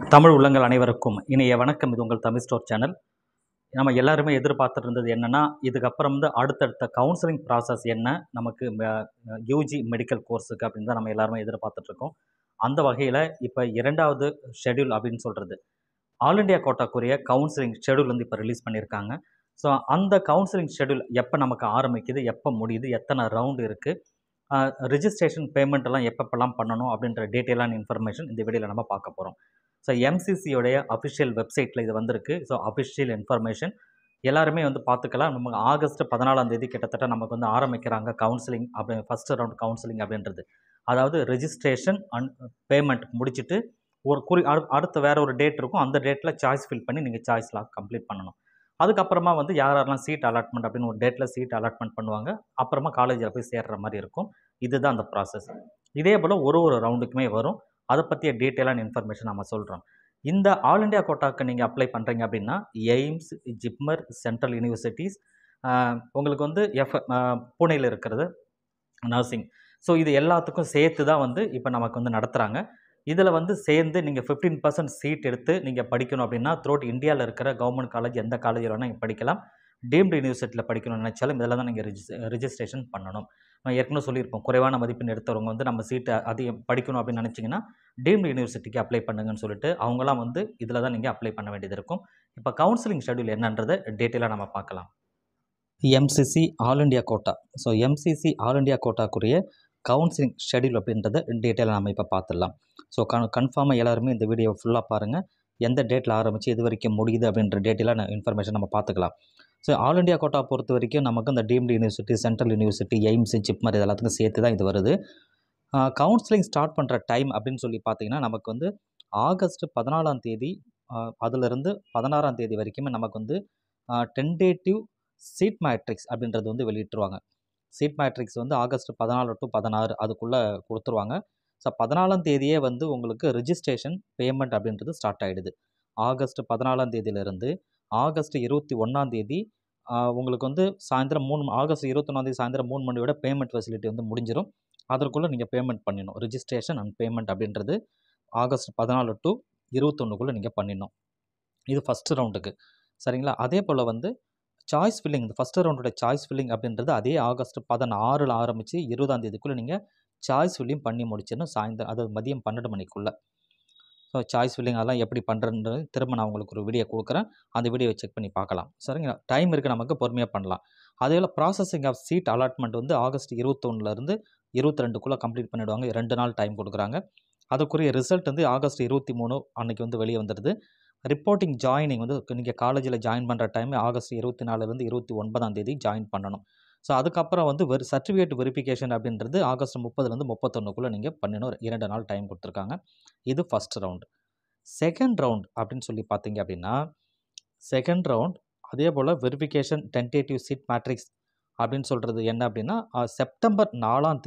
தமிழ் உள்ளங்கள் அனைவருக்கும் இனிய வணக்கம். இது உங்கள் தமிழ் ஸ்டோர் சேனல். நம்ம எல்லாருமே எதிர்பார்த்துட்டு இருந்தது என்னென்னா, இதுக்கப்புறம் வந்து அடுத்தடுத்த கவுன்சிலிங் ப்ராசஸ் என்ன, நமக்கு யூஜி மெடிக்கல் கோர்ஸுக்கு அப்படின்னு தான் நம்ம எல்லாருமே எதிர்பார்த்துட்ருக்கோம். அந்த வகையில் இப்போ 2வது ஷெட்யூல் அப்படின்னு சொல்கிறது, ஆல் இண்டியா கோட்டாக்குரிய கவுன்சிலிங் ஷெட்யூல் வந்து இப்போ ரிலீஸ் பண்ணியிருக்காங்க. ஸோ அந்த கவுன்சிலிங் ஷெட்யூல் எப்போ நமக்கு ஆரம்பிக்குது, எப்போ முடியுது, எத்தனை ரவுண்டு இருக்குது, ரிஜிஸ்ட்ரேஷன் பேமெண்ட் எல்லாம் எப்பப்பெல்லாம் பண்ணணும் அப்படின்ற டீட்டெயிலான இன்ஃபர்மேஷன் இந்த வீடியோவில் நம்ம பார்க்க போகிறோம். ஸோ எம்சிசியோடைய அஃபிஷியல் வெப்சைட்டில் இது வந்திருக்கு. ஸோ அஃபிஷியல் இன்ஃபர்மேஷன் எல்லாருமே வந்து பார்த்துக்கலாம். நமக்கு ஆகஸ்ட் 14ஆம் தேதி கிட்டத்தட்ட நமக்கு வந்து ஆரம்பிக்கிறாங்க கவுன்சிலிங் அப்படி ஃபஸ்ட் ரவுண்ட் கவுன்சிலிங் அப்படின்றது. அதாவது ரெஜிஸ்ட்ரேஷன் அண்ட் பேமெண்ட் முடிச்சுட்டு ஒரு அடுத்த வேறு ஒரு டேட் இருக்கும். அந்த டேட்டில் சாய்ஸ் ஃபில் பண்ணி நீங்கள் சாய்ஸ் லாக் கம்ப்ளீட் பண்ணணும். அதுக்கப்புறமா வந்து யாரெல்லாம் சீட் அலாட்மெண்ட் அப்படின்னு ஒரு டேட்டில் சீட் அலாட்மெண்ட் பண்ணுவாங்க. அப்புறமா காலேஜில் போய் சேர்ற மாதிரி இருக்கும். இதுதான் அந்த ப்ராசஸ். இதே போல் ஒரு ரவுண்டுக்குமே வரும். அதை பற்றிய டீட்டெயிலான இன்ஃபர்மேஷன் நம்ம சொல்கிறோம். இந்த ஆல் இண்டியா கோட்டாக்கு நீங்கள் அப்ளை பண்ணுறீங்க அப்படின்னா எய்ம்ஸ், ஜிப்மர், சென்ட்ரல் யூனிவர்சிட்டிஸ், உங்களுக்கு வந்து புனேயில் இருக்கிறது நர்சிங். ஸோ இது எல்லாத்துக்கும் சேர்த்து தான் வந்து இப்போ நமக்கு வந்து நடத்துகிறாங்க. இதில் வந்து சேர்ந்து நீங்கள் 15% சீட் எடுத்து நீங்கள் படிக்கணும் அப்படின்னா த்ரூஅவுட் இந்தியாவில் இருக்கிற கவர்மெண்ட் காலேஜ் எந்த காலேஜில் வேணால் நீங்கள் படிக்கலாம். டீம்டு யூனிவர்சிட்டியில் படிக்கணும்னு நினச்சாலும் இதெல்லாம் தான் நீங்கள் ரிஜிஸ்ட்ரேஷன் பண்ணணும். நான் ஏற்கனவே சொல்லியிருப்போம், குறைவான மதிப்பெண் எடுத்தவங்க வந்து நம்ம சீட்டை அதிகம் படிக்கணும் அப்படின்னு நினச்சிங்கன்னா டீம்டு யூனிவர்சிட்டிக்கு அப்ளை பண்ணுங்கன்னு சொல்லிட்டு அவங்களாம் வந்து இதில் தான் நீங்கள் அப்ளை பண்ண வேண்டியது இருக்கும். இப்போ கவுன்சிலிங் ஷெட்யூல் என்னன்றதை டீட்டெயிலாக நம்ம பார்க்கலாம். MCC all India quota. So MCC all India கோட்டாக்குரிய கவுன்சிலிங் ஷெட்யூல் அப்படின்றத டீட்டெயிலாக நம்ம இப்போ பார்த்துடலாம். ஸோ கன்ஃபார்மாக எல்லாருமே இந்த வீடியோ ஃபுல்லாக பாருங்கள். எந்த டேட்டில் ஆரம்பித்து இது வரைக்கும் முடியுது அப்படின்ற டீட்டெயிலான இன்ஃபர்மேஷன் நம்ம பார்த்துக்கலாம். ஸோ ஆல் இண்டியா கோட்டா பொறுத்த வரைக்கும் நமக்கு இந்த deemed university, central university, AIIMS, JIPMER இது எல்லாத்துக்கும் சேர்த்து தான் இது வருது. கவுன்சிலிங் ஸ்டார்ட் பண்ணுற டைம் அப்படின்னு சொல்லி பார்த்தீங்கன்னா நமக்கு வந்து ஆகஸ்ட் 14ஆம் தேதி அதிலிருந்து 16ஆம் தேதி வரைக்குமே நமக்கு வந்து டென்டேட்டிவ் சீட் மேட்ரிக்ஸ் அப்படின்றது வந்து வெளியிட்டுருவாங்க. சீட் மேட்ரிக்ஸ் வந்து ஆகஸ்ட் 14 to 16 அதுக்குள்ளே கொடுத்துருவாங்க. ஸோ 14ஆம் தேதியே வந்து உங்களுக்கு ரிஜிஸ்ட்ரேஷன் பேமெண்ட் அப்படின்றது ஸ்டார்ட் ஆகிடுது. ஆகஸ்ட் 14ஆம் தேதியிலிருந்து ஆகஸ்ட் 21ஆம் தேதி உங்களுக்கு வந்து ஆகஸ்ட் 21ஆம் தேதி சாயந்தரம் 3 மணியோட பேமெண்ட் ஃபெசிலிட்டி வந்து முடிஞ்சிடும். அதற்குள்ளே நீங்கள் பேமெண்ட் பண்ணிடணும். ரிஜிஸ்ட்ரேஷன் அண்ட் பேமெண்ட் அப்படின்றது ஆகஸ்ட் 14 to 21க்குள்ளே நீங்கள் பண்ணிடணும். இது ஃபஸ்ட்டு ரவுண்டுக்கு, சரிங்களா? அதே போல் வந்து சாய்ஸ் ஃபில்லிங், இந்த ஃபஸ்ட்டு ரவுண்டோட சாய்ஸ் ஃபில்லிங் அப்படின்றது அதே ஆகஸ்ட் 16 ஆரம்பித்து 20ஆம் தேதிக்குள்ளே நீங்கள் சாய்ஸ் ஃபில்லிங் பண்ணி முடிச்சிடணும். சாயந்தரம் அதாவது மதியம் 12 மணிக்குள்ளே. ஸோ சாய்ஸ் ஃபில்லிங் அதெல்லாம் எப்படி பண்ணுறன்றது திரும்ப நான் உங்களுக்கு ஒரு வீடியோ கொடுக்குறேன். அந்த வீடியோவை செக் பண்ணி பார்க்கலாம், சரிங்களா? டைம் இருக்குது, நமக்கு பொறுமையாக பண்ணலாம். அதே போல் ப்ராசஸிங் ஆஃப் சீட் அலாட்மெண்ட் வந்து ஆகஸ்ட் 21லேருந்து 22க்குள்ளே கம்ப்ளீட் பண்ணிவிடுவாங்க. 2 நாள் டைம் கொடுக்குறாங்க. அதுக்குரிய ரிசல்ட் வந்து ஆகஸ்ட் 23 அன்றைக்கி வந்து வெளியே வந்துடுது. ரிப்போர்ட்டிங் ஜாயினிங் வந்து நீங்கள் காலேஜில் ஜாயின் பண்ணுற டைம் ஆகஸ்ட் 24லேருந்து 29ஆம் தேதி ஜாயின் பண்ணணும். ஸோ அதுக்கப்புறம் வந்து சர்டிஃபிகேட் வெரிஃபிகேஷன் அப்படின்றது ஆகஸ்ட் 30லேருந்து 31க்குள்ளே நீங்கள் பண்ணணும். 2 நாள் டைம் கொடுத்துருக்காங்க. இது ஃபஸ்ட் ரவுண்டு. செகண்ட் ரவுண்ட் அப்படின்னு சொல்லி பார்த்தீங்க அப்படின்னா செகண்ட் ரவுண்ட் அதே போல் வெரிஃபிகேஷன் டென்டேட்டிவ் சீட் மேட்ரிக்ஸ் அப்படின்னு சொல்கிறது என்ன அப்படின்னா செப்டம்பர் 4ஆம்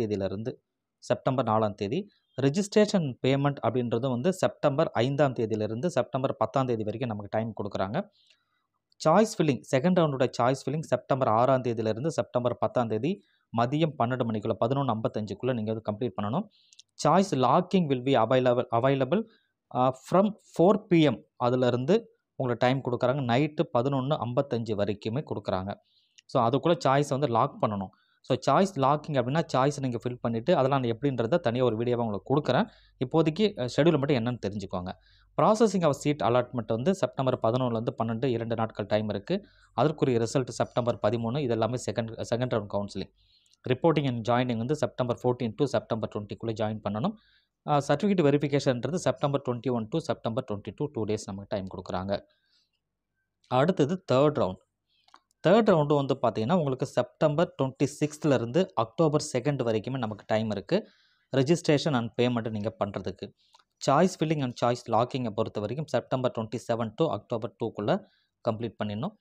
தேதி ரிஜிஸ்ட்ரேஷன் பேமெண்ட் அப்படின்றது வந்து செப்டம்பர் 5ஆம் தேதியிலிருந்து செப்டம்பர் 10ஆம் தேதி வரைக்கும் நமக்கு டைம் கொடுக்குறாங்க. சாய்ஸ் ஃபில்லிங் செகண்ட் ரவுண்டோட சாய்ஸ் ஃபில்லிங் செப்டம்பர் 6ஆம் தேதியிலிருந்து செப்டம்பர் 10ஆம் தேதி மதியம் 12 மணிக்குள்ளே 11:55க்குள்ளே நீங்கள் வந்து கம்ப்ளீட் பண்ணணும். Choice locking will be available from 4 PM அதிலிருந்து உங்களுக்கு டைம் கொடுக்குறாங்க. நைட்டு 11:55 வரைக்குமே கொடுக்குறாங்க. ஸோ அதுக்குள்ளே சாய்ஸ் வந்து லாக் பண்ணணும். ஸோ சாய்ஸ் லாக்கிங் அப்படின்னா சாய்ஸ் நீங்கள் ஃபில் பண்ணிவிட்டு அதெல்லாம் நான் எப்படின்றத தனியாக ஒரு வீடியோவாக உங்களுக்கு கொடுக்குறேன். இப்போதைக்கு ஷெட்யூல் மட்டும் என்னென்னு தெரிஞ்சுக்கோங்க. ப்ராசஸிங் ஆஃப் சீட் அலாட்மெண்ட் வந்து செப்டம்பர் 11லேருந்து 12 2 நாட்கள் டைம் இருக்குது. அதற்குரிய ரிசல்ட் செப்டம்பர் 13. இது எல்லாமே second round counselling. Reporting and joining வந்து செப்டம்பர் 14 to செப்டம்பர் 20க்குள்ளே ஜாயின் பண்ணணும். சர்டிஃபிகேட் வெரிஃபிகேஷன்ன்றது செப்டம்பர் 21 to செப்டம்பர் 22 2 டேஸ் நமக்கு டைம் கொடுக்குறாங்க. அடுத்தது தேர்ட் ரவுண்டு வந்து பார்த்திங்கன்னா உங்களுக்கு செப்டம்பர் 26லேருந்து அக்டோபர் 2 வரைக்குமே நமக்கு டைம் இருக்குது. ரெஜிஸ்ட்ரேஷன் அண்ட் பேமெண்ட்டு நீங்கள் பண்ணுறதுக்கு. சாய்ஸ் ஃபில்லிங் அண்ட் சாய்ஸ் லாக்கிங்கை பொறுத்த வரைக்கும் செப்டம்பர் 27 to அக்டோபர் 2க்குள்ளே கம்ப்ளீட் பண்ணிடணும்.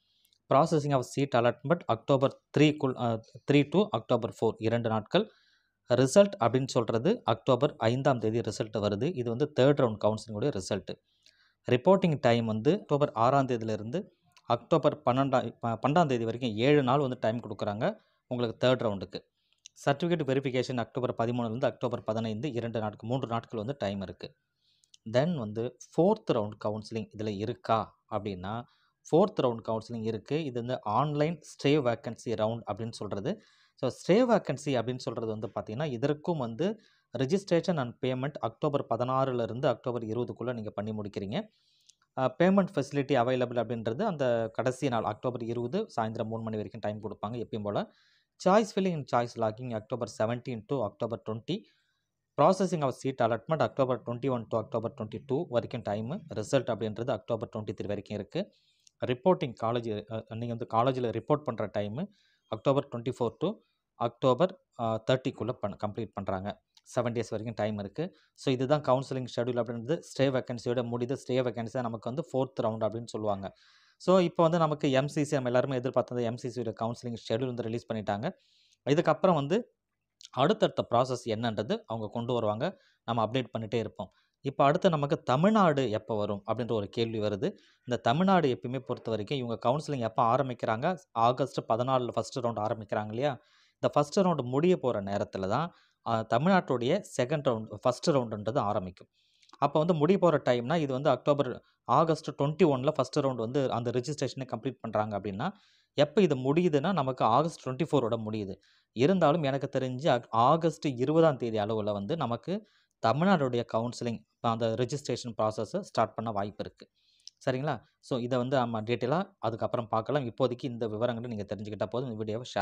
Processing of seat allotment October 3 to October 4 2 நாட்கள். ரிசல்ட் அப்படின்னு சொல்கிறது அக்டோபர் 5ஆம் தேதி ரிசல்ட் வருது. இது வந்து தேர்ட் ரவுண்ட் கவுன்சிலிங்குடைய ரிசல்ட்டு. ரிப்போர்ட்டிங் டைம் வந்து அக்டோபர் 6ஆம் தேதியிலிருந்து அக்டோபர் 12ஆம் தேதி வரைக்கும் 7 நாள் வந்து டைம் கொடுக்குறாங்க உங்களுக்கு தேர்ட் ரவுண்டுக்கு. சர்டிஃபிகேட் வெரிஃபிகேஷன் அக்டோபர் 13லேருந்து அக்டோபர் 15 3 நாட்கள் வந்து டைம் இருக்குது. தென் வந்து 4th ரவுண்ட் கவுன்சிலிங் இதில் இருக்கா அப்படின்னா 4th ரவுண்ட் கவுன்சிலிங் இருக்குது. இது வந்து ஆன்லைன் ஸ்டே வேக்கன்சி ரவுண்ட் அப்படின்னு சொல்கிறது. ஸோ ஸ்டே வேக்கன்சி அப்படின்னு சொல்கிறது வந்து பார்த்திங்கன்னா இதற்கும் வந்து ரிஜிஸ்ட்ரேஷன் அண்ட் பேமெண்ட் அக்டோபர் 16லேருந்து அக்டோபர் 20க்குள்ளே நீங்கள் பண்ணி முடிக்கிறீங்க. பேமெண்ட் ஃபெசிலிட்டி அவைலபிள் அப்படின்றது அந்த கடைசி நாள் அக்டோபர் 20 சாயந்தரம் 3 மணி வரைக்கும் டைம் கொடுப்பாங்க எப்பயும் போல். Choice filling and choice locking October 17 to October 20. Processing of seat allotment October 21 to October 22 வரைக்கும் டைமு. ரிசல்ட் அப்படின்றது அக்டோபர் 23 வரைக்கும் இருக்குது. ரிப்போர்ட்டிங் காலேஜ் நீங்கள் வந்து காலேஜில் ரிப்போர்ட் பண்ணுற டைமு அக்டோபர் 24 to அக்டோபர் 30க்குள்ளே கம்ப்ளீட் பண்ணுறாங்க. 7 days வரைக்கும் டைம் இருக்குது. ஸோ இதுதான் கவுன்சிலிங் ஷெடியூல் அப்படின்றது. ஸ்டே வேக்கன்சியோட முடியுது. ஸ்டே வேக்கன்சி தான் நமக்கு வந்து 4th ரவுண்ட் அப்படின்னு சொல்லுவாங்க. ஸோ இப்போ வந்து நமக்கு எம்சிசி நம்ம எல்லாருமே எதிர்பார்த்தது எம்சிசியோட கவுன்சிலிங் ஷெடியூல் வந்து ரிலீஸ் பண்ணிட்டாங்க. இதுக்கப்புறம் வந்து அடுத்தடுத்த ப்ராசஸ் என்னன்றது அவங்க கொண்டு வருவாங்க. நம்ம அப்டேட் பண்ணிகிட்டே இருப்போம். இப்போ அடுத்து நமக்கு தமிழ்நாடு எப்போ வரும் அப்படின்ற ஒரு கேள்வி வருது. இந்த தமிழ்நாடு எப்பயுமே பொறுத்த வரைக்கும் இவங்க கவுன்சிலிங் எப்போ ஆரம்பிக்கிறாங்க, ஆகஸ்ட் 14 ஃபஸ்ட்டு ரவுண்ட் ஆரம்பிக்கிறாங்க இல்லையா? இந்த ஃபஸ்ட்டு ரவுண்டு முடிய போகிற நேரத்தில் தான் தமிழ்நாட்டுடைய செகண்ட் ரவுண்ட் ஃபஸ்ட்டு ரவுண்டுன்றது ஆரம்பிக்கும். அப்போ வந்து முடிய போகிற டைம்னா இது வந்து ஆகஸ்ட் 21 ஃபஸ்ட்டு ரவுண்ட் வந்து அந்த ரிஜிஸ்ட்ரேஷனை கம்ப்ளீட் பண்ணுறாங்க அப்படின்னா எப்போ இது முடியுதுன்னா நமக்கு ஆகஸ்ட் 24 முடியுது. இருந்தாலும் எனக்கு தெரிஞ்சு ஆகஸ்ட் 20 அளவில் வந்து நமக்கு தமிழ்நாடுடைய கவுன்சிலிங் அந்த ரிஜிஸ்ட்ரேஷன் ப்ராசஸை ஸ்டார்ட் பண்ண வாய்ப்பு இருக்குது. சரிங்களா? ஸோ இதை வந்து நம்ம டீட்டெயிலாக அதுக்கப்புறம் பார்க்கலாம். இப்போதைக்கு இந்த விவரங்களை நீங்கள் தெரிஞ்சுக்கிட்டால் போதும். இந்த வீடியோவை ஷேர்